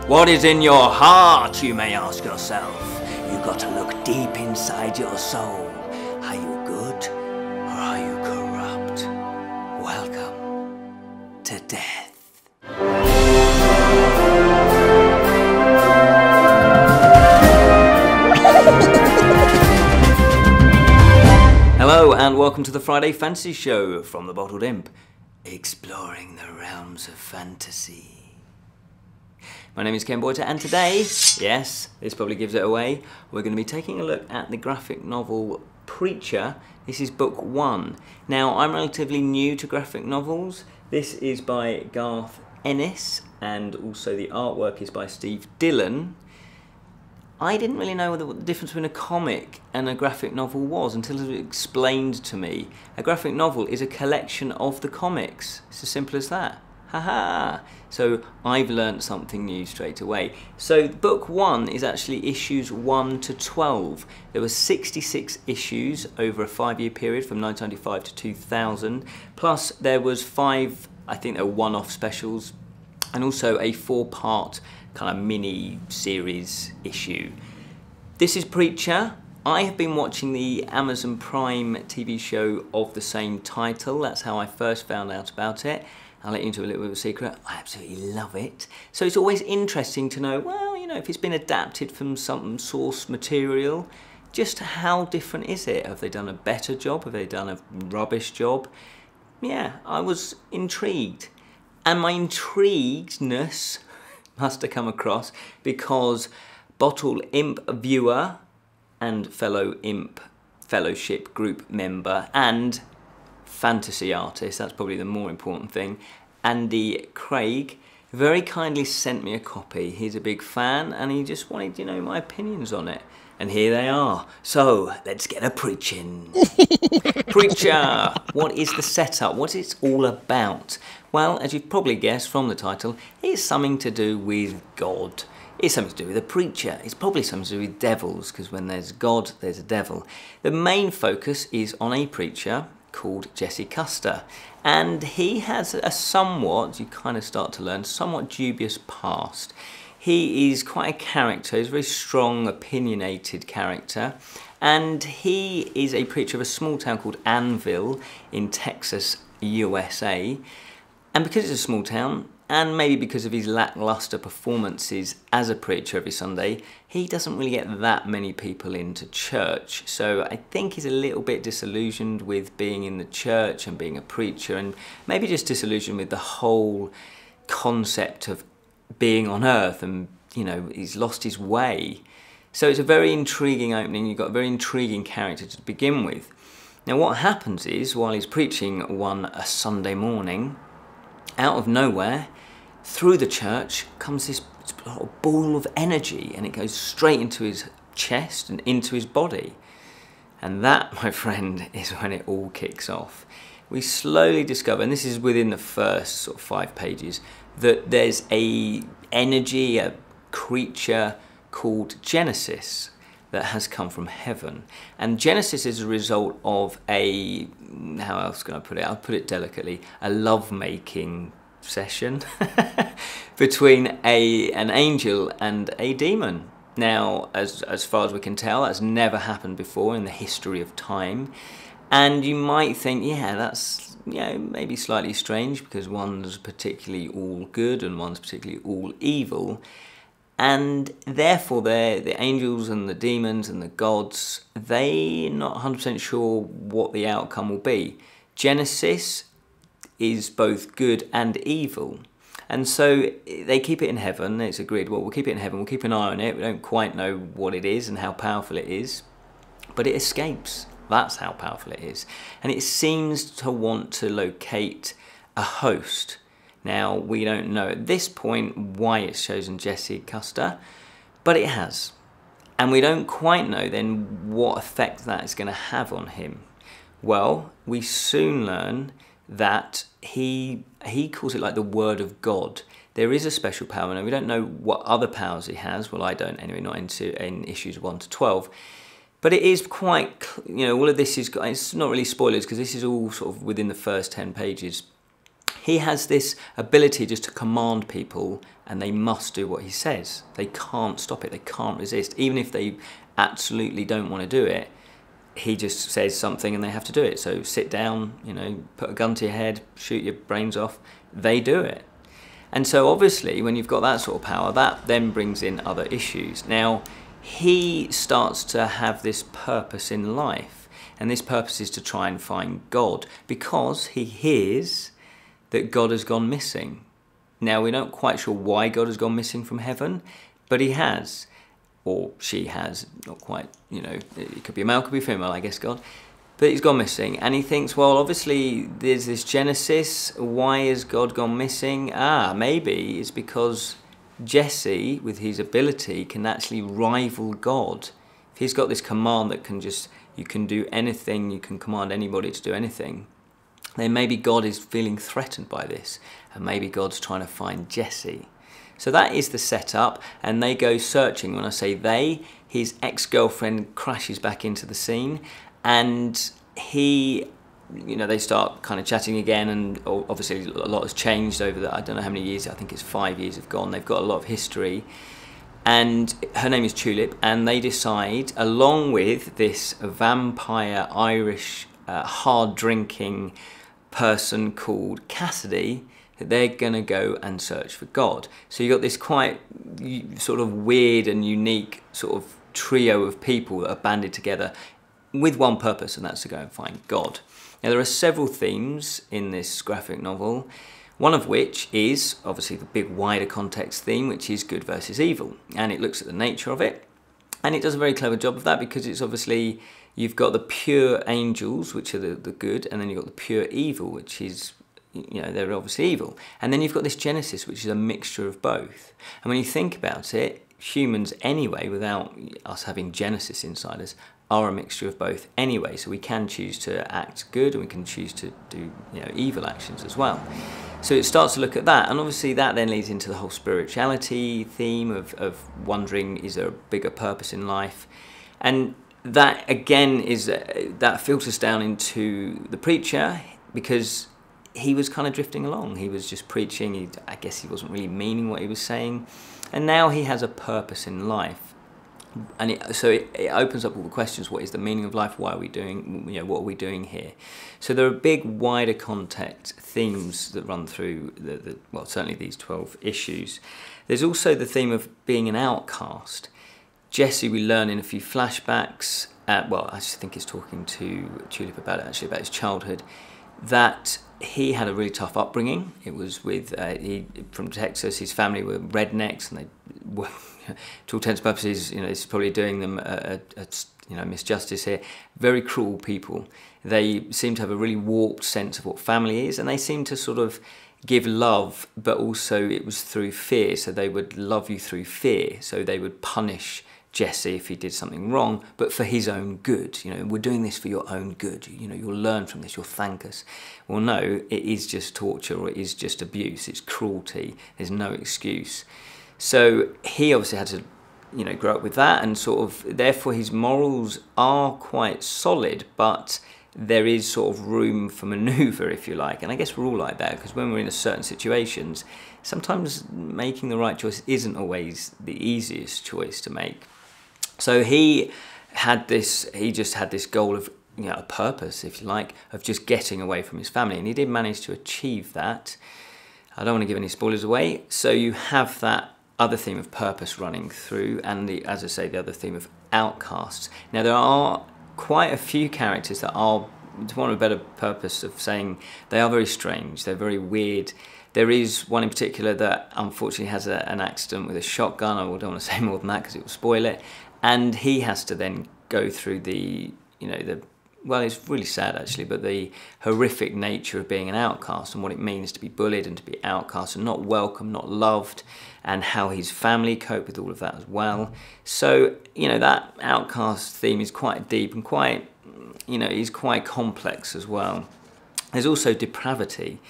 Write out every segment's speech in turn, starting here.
What is in your heart, you may ask yourself. You've got to look deep inside your soul. Are you good or are you corrupt? Welcome to death. Hello and welcome to the Friday Fantasy Show from the Bottled Imp, exploring the realms of fantasy. My name is Ken Boyter, and today, yes, this probably gives it away, we're going to be taking a look at the graphic novel Preacher. This is book 1. Now, I'm relatively new to graphic novels. This is by Garth Ennis, and also the artwork is by Steve Dillon. I didn't really know what the difference between a comic and a graphic novel was until it was explained to me. A graphic novel is a collection of the comics. It's as simple as that. Haha! So I've learnt something new straight away. So book 1 is actually issues 1 to 12. There were 66 issues over a 5-year period from 1995 to 2000. Plus there was 5, I think they were one-off specials, and also a 4-part kind of mini series issue. This is Preacher. I have been watching the Amazon Prime TV show of the same title. That's how I first found out about it. I'll let you into a little bit of a secret. I absolutely love it. So it's always interesting to know, well, you know, if it's been adapted from some source material, just how different is it? Have they done a better job? Have they done a rubbish job? Yeah, I was intrigued. And my intriguedness must have come across because Bottled Imp viewer and fellow Imp Fellowship group member and fantasy artist, that's probably the more important thing, Andy Craig, very kindly sent me a copy. He's a big fan and he just wanted, you know, my opinions on it. And here they are. So, let's get a preaching. Preacher! What is the setup? What is it all about? Well, as you've probably guessed from the title, it's something to do with God. It's something to do with a preacher. It's probably something to do with devils, because when there's God, there's a devil. The main focus is on a preacher called Jesse Custer. And he has a somewhat, you kind of start to learn, somewhat dubious past. He is quite a character, he's a very strong, opinionated character, and he is a preacher of a small town called Annville in Texas, USA. And because it's a small town, and maybe because of his lackluster performances as a preacher every Sunday, he doesn't really get that many people into church. So I think he's a little bit disillusioned with being in the church and being a preacher, and maybe just disillusioned with the whole concept of being on earth, and you know, he's lost his way. So it's a very intriguing opening. You've got a very intriguing character to begin with. Now what happens is, while he's preaching a Sunday morning, out of nowhere, through the church comes this ball of energy, and it goes straight into his chest and into his body. And that, my friend, is when it all kicks off. We slowly discover, and this is within the first sort of 5 pages, that there's a energy, a creature called Genesis that has come from heaven. And Genesis is a result of a, how else can I put it? I'll put it delicately, a love-making session between an angel and a demon. Now, as far as we can tell, that's never happened before in the history of time. And you might think, yeah, that's, you know, maybe slightly strange because one's particularly all good and one's particularly all evil. And therefore, the angels and the demons and the gods, they're not 100% sure what the outcome will be. Genesis is both good and evil. And so they keep it in heaven. It's agreed, well, we'll keep it in heaven, we'll keep an eye on it. We don't quite know what it is and how powerful it is, but it escapes. That's how powerful it is. And it seems to want to locate a host. Now, we don't know at this point why it's chosen Jesse Custer, but it has. And we don't quite know then what effect that is going to have on him. Well, we soon learn that he calls it like the word of God. There is a special power, and we don't know what other powers he has. Well, I don't anyway, not in issues 1 to 12. But it is quite, you know, all of this is, it's not really spoilers because this is all sort of within the first 10 pages. He has this ability just to command people, and they must do what he says. They can't stop it. They can't resist. Even if they absolutely don't want to do it, he just says something and they have to do it. So sit down, put a gun to your head, shoot your brains off. They do it. And so obviously when you've got that sort of power, that then brings in other issues. Now, he starts to have this purpose in life, and this purpose is to try and find God, because he hears that God has gone missing. Now, we're not quite sure why God has gone missing from heaven, but he has, or she has, not quite, it could be a male, could be a female, I guess, God. But he's gone missing, and he thinks, well, obviously there's this Genesis. Why has God gone missing? Maybe it's because Jesse, with his ability, can actually rival God. If he's got this command that you can do anything, you can command anybody to do anything, then maybe God is feeling threatened by this, and maybe God's trying to find Jesse. So that is the setup, and they go searching. When I say they, his ex-girlfriend crashes back into the scene, and they start kind of chatting again, and obviously a lot has changed over I don't know how many years, I think it's 5 years have gone. They've got a lot of history, and her name is Tulip, and they decide, along with this vampire Irish hard-drinking person called Cassidy, that they're going to go and search for God. So you've got this quite sort of weird and unique sort of trio of people that are banded together with one purpose, and that's to go and find God. Now, there are several themes in this graphic novel, one of which is obviously the big wider context theme, which is good versus evil, and it looks at the nature of it, and it does a very clever job of that, because it's obviously, you've got the pure angels, which are the good, and then you've got the pure evil, which is, they're obviously evil. And then you've got this Genesis, which is a mixture of both. And when you think about it, humans anyway, without us having Genesis inside us, are a mixture of both anyway. So we can choose to act good, and we can choose to do evil actions as well. So it starts to look at that, and obviously that then leads into the whole spirituality theme of wondering, is there a bigger purpose in life? And that again is that filters down into the preacher, because he was kind of drifting along. He was just preaching. I guess he wasn't really meaning what he was saying, and now he has a purpose in life. And it opens up all the questions. What is the meaning of life? Why are we doing, what are we doing here? So there are big wider context themes that run through well, certainly these 12 issues. There's also the theme of being an outcast. Jesse, we learn in a few flashbacks, well, I just think he's talking to Tulip about it, actually, about his childhood, that he had a really tough upbringing. It was with, from Texas, his family were rednecks, and they were, to all intents and purposes, it's probably doing them a misjustice here. Very cruel people. They seem to have a really warped sense of what family is, and they seem to sort of give love, but also it was through fear. So they would love you through fear. So they would punish Jesse if he did something wrong, but for his own good. We're doing this for your own good. You'll learn from this. You'll thank us. Well, no, it is just torture, or it is just abuse. It's cruelty. There's no excuse. So he obviously had to, grow up with that, and sort of, therefore his morals are quite solid, but there is sort of room for manoeuvre, if you like. And I guess we're all like that, because when we're in certain situations, sometimes making the right choice isn't always the easiest choice to make. So he just had this goal of, a purpose, if you like, of just getting away from his family, and he did manage to achieve that. I don't want to give any spoilers away. So you have that other theme of purpose running through, and as I say, the other theme of outcasts. Now, there are quite a few characters that are, to want a better purpose of saying, they are very strange, they're very weird. There is one in particular that unfortunately has an accident with a shotgun. I don't want to say more than that because it will spoil it. And he has to then go through well, it's really sad actually, but the horrific nature of being an outcast and what it means to be bullied and to be outcast and not welcome, not loved, and how his family cope with all of that as well. So, that outcast theme is quite deep and quite, is quite complex as well. There's also depravity.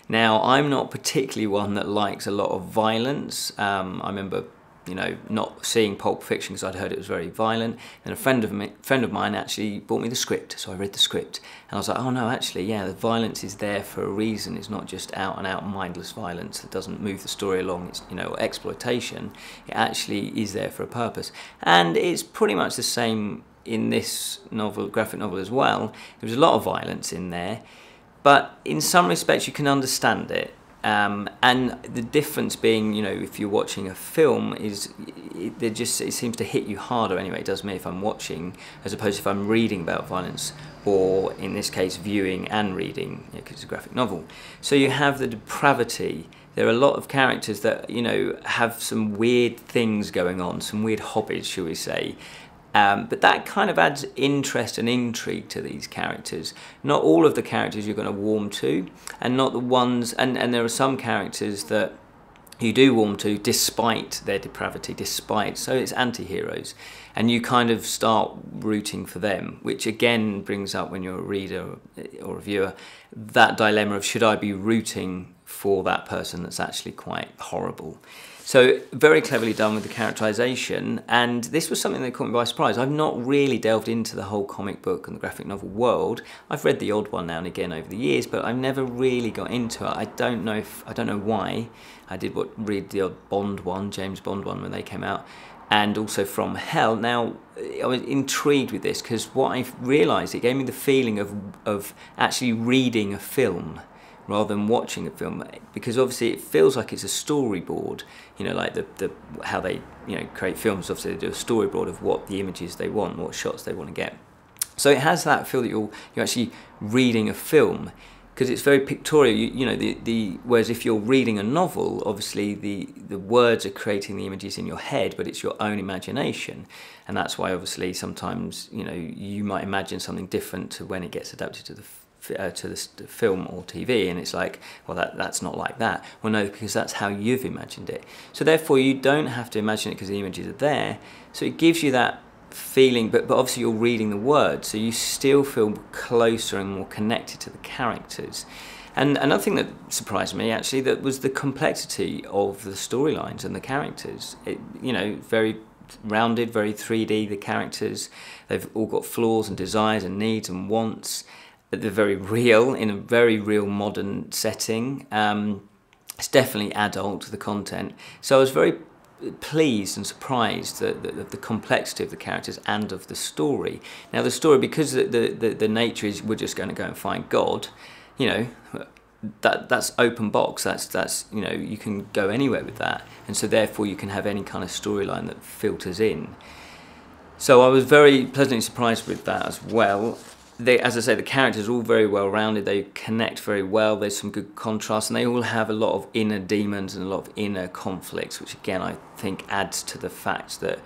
Now, I'm not particularly one that likes a lot of violence. I remember you know, not seeing Pulp Fiction because I'd heard it was very violent. And a friend of mine actually bought me the script, so I read the script, and I was like, oh no, actually, yeah, the violence is there for a reason. It's not just out and out mindless violence that doesn't move the story along. It's, you know, exploitation. It actually is there for a purpose, and it's pretty much the same in this novel, graphic novel as well. There's a lot of violence in there, but in some respects you can understand it. And the difference being, you know, if you're watching a film, is it seems to hit you harder anyway. It does me if I'm watching, as opposed to if I'm reading about violence, or in this case viewing and reading, because it's a graphic novel. So you have the depravity. There are a lot of characters that, you know, have some weird things going on, some weird hobbies, shall we say. But that kind of adds interest and intrigue to these characters. Not all of the characters you're going to warm to, and not the ones, and there are some characters that you do warm to despite their depravity, so it's anti-heroes, and you kind of start rooting for them, which again brings up, when you're a reader or a viewer, that dilemma of, should I be rooting for that person that's actually quite horrible? So very cleverly done with the characterization, and this was something that caught me by surprise. I've not really delved into the whole comic book and the graphic novel world. I've read the odd one now and again over the years, but I've never really got into it. I don't know why. I did read the odd Bond one, James Bond one, when they came out, and also From Hell. Now, I was intrigued with this because what I realised, it gave me the feeling of actually reading a film rather than watching a film, because obviously it feels like it's a storyboard, you know, like how they, you know, create films. Obviously they do a storyboard of what the images they want, what shots they want to get. So it has that feel that you're actually reading a film, because it's very pictorial. You know, whereas if you're reading a novel, obviously the words are creating the images in your head, but it's your own imagination, and that's why obviously sometimes, you know, you might imagine something different to when it gets adapted to the film or TV, and it's like, well, that's not like that. Well, no, because that's how you've imagined it. So therefore you don't have to imagine it because the images are there. So it gives you that feeling, but obviously you're reading the words, so you still feel closer and more connected to the characters. And another thing that surprised me, actually, that was the complexity of the storylines and the characters. You know, very rounded, very 3D, the characters. They've all got flaws and desires and needs and wants. They're very real, in a very real modern setting. It's definitely adult, the content. So I was very pleased and surprised at the complexity of the characters and of the story. Now the story, because the nature is we're just going to go and find God, you know, that's open box. That's you know, you can go anywhere with that, and so therefore you can have any kind of storyline that filters in. So I was very pleasantly surprised with that as well. As I say, the characters are all very well rounded. They connect very well. There's some good contrast, and they all have a lot of inner demons and a lot of inner conflicts, which again I think adds to the fact that,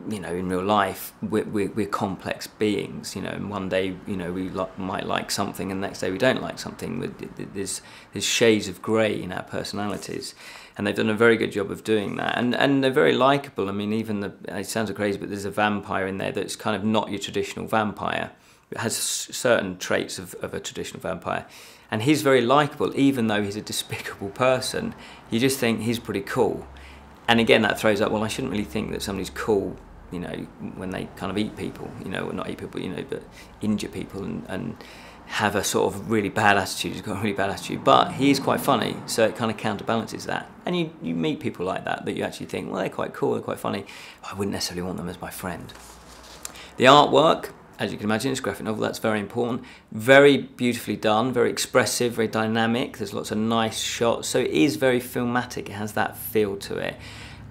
you know, in real life we're complex beings. You know, and one day, you know, we might like something, and the next day we don't like something. There's shades of grey in our personalities, and they've done a very good job of doing that. And they're very likeable. I mean, even it sounds crazy, but there's a vampire in there that's kind of not your traditional vampire. It has certain traits of a traditional vampire, and he's very likeable, even though he's a despicable person. You just think he's pretty cool, and again that throws up, well, I shouldn't really think that somebody's cool, you know, when they kind of eat people, you know, or not eat people, you know, but injure people and have a sort of really bad attitude. He's got a really bad attitude, but he's quite funny, so it kind of counterbalances that. And you meet people like that you actually think, well, they're quite cool, they're quite funny. I wouldn't necessarily want them as my friend. The artwork, as you can imagine, it's a graphic novel, that's very important. Very beautifully done, very expressive, very dynamic. There's lots of nice shots, so it is very filmatic. It has that feel to it.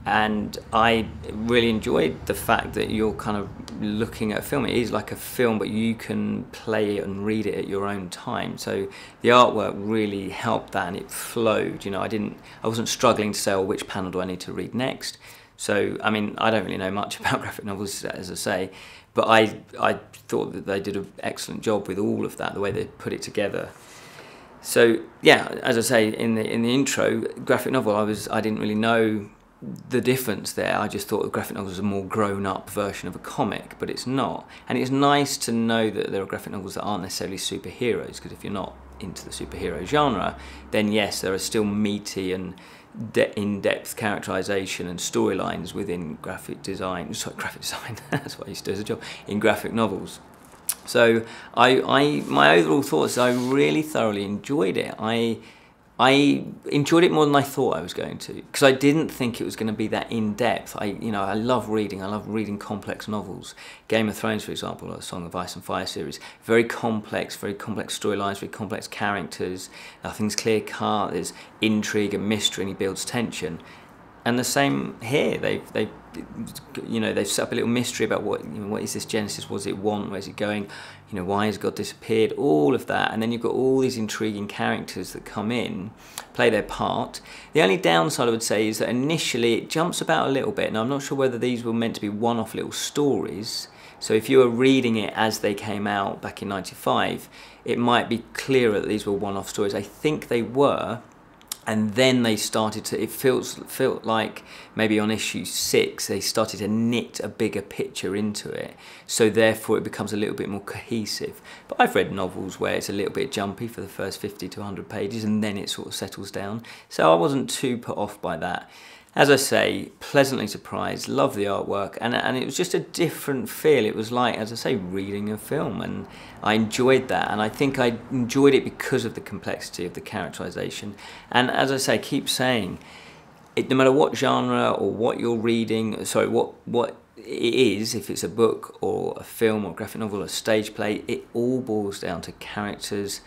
And I really enjoyed the fact that you're kind of looking at a film. It is like a film, but you can play it and read it at your own time. So the artwork really helped that, and it flowed. You know, I wasn't struggling to say, oh, which panel do I need to read next? So, I mean, I don't really know much about graphic novels, as I say, but I thought that they did an excellent job with all of that, the way they put it together. So, yeah, as I say in the intro, graphic novel, I didn't really know the difference there. I just thought the graphic novel was a more grown-up version of a comic, but it's not. And it's nice to know that there are graphic novels that aren't necessarily superheroes, because if you're not into the superhero genre, then yes, there are still meaty and in-depth characterization and storylines within graphic design. Sorry, graphic design. That's what I used to do as a job in graphic novels. So my overall thoughts, I really thoroughly enjoyed it. I enjoyed it more than I thought I was going to, because I didn't think it was going to be that in-depth. I love reading. I love reading complex novels. Game of Thrones, for example, or Song of Ice and Fire series, very complex storylines, very complex characters. Nothing's clear-cut. There's intrigue and mystery, and he builds tension. And the same here. They've set up a little mystery about what is this Genesis? What does it want? Where's it going? Why has God disappeared? All of that, and then you've got all these intriguing characters that come in, play their part. The only downside I would say is that initially it jumps about a little bit, and I'm not sure whether these were meant to be one-off little stories. So if you were reading it as they came out back in '95, it might be clearer that these were one-off stories. I think they were. And then they started to, it felt like maybe on issue 6, they started to knit a bigger picture into it. So therefore it becomes a little bit more cohesive. But I've read novels where it's a little bit jumpy for the first 50 to 100 pages and then it sort of settles down. So I wasn't too put off by that. As I say, pleasantly surprised, love the artwork, and it was just a different feel. It was like, as I say, reading a film, and I enjoyed that, and I think I enjoyed it because of the complexity of the characterization. And as I say, keep saying, no matter what genre or what you're reading, sorry, what it is, if it's a book or a film or a graphic novel or a stage play, it all boils down to characters,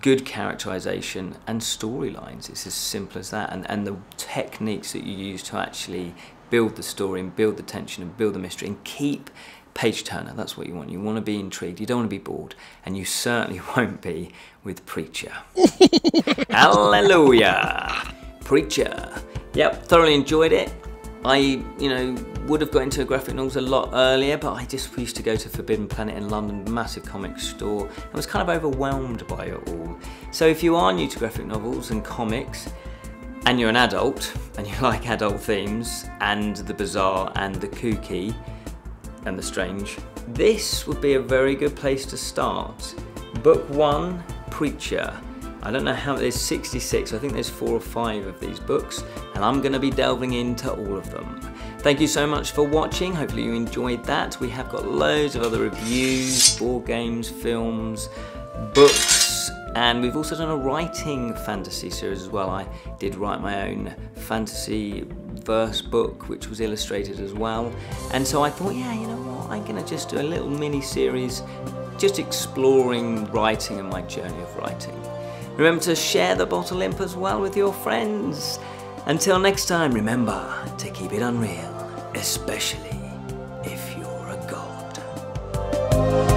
good characterization and storylines. It's as simple as that, and the techniques that you use to actually build the story and build the tension and build the mystery and keep page turner. That's what you want. You want to be intrigued, you don't want to be bored, and you certainly won't be with Preacher. Hallelujah. Preacher. Yep, thoroughly enjoyed it. I would have got into graphic novels a lot earlier, but I just used to go to Forbidden Planet in London, massive comic store, and was kind of overwhelmed by it all. So if you are new to graphic novels and comics, and you're an adult, and you like adult themes, and the bizarre, and the kooky, and the strange, this would be a very good place to start. Book 1, Preacher. I don't know how, there's 66, I think there's 4 or 5 of these books, and I'm going to be delving into all of them. Thank you so much for watching, hopefully you enjoyed that. We have got loads of other reviews, board games, films, books, and we've also done a writing fantasy series as well. I did write my own fantasy verse book, which was illustrated as well. And so I thought, yeah, you know what, I'm going to just do a little mini-series just exploring writing and my journey of writing. Remember to share the Bottled Imp as well with your friends. Until next time, remember to keep it unreal, especially if you're a god.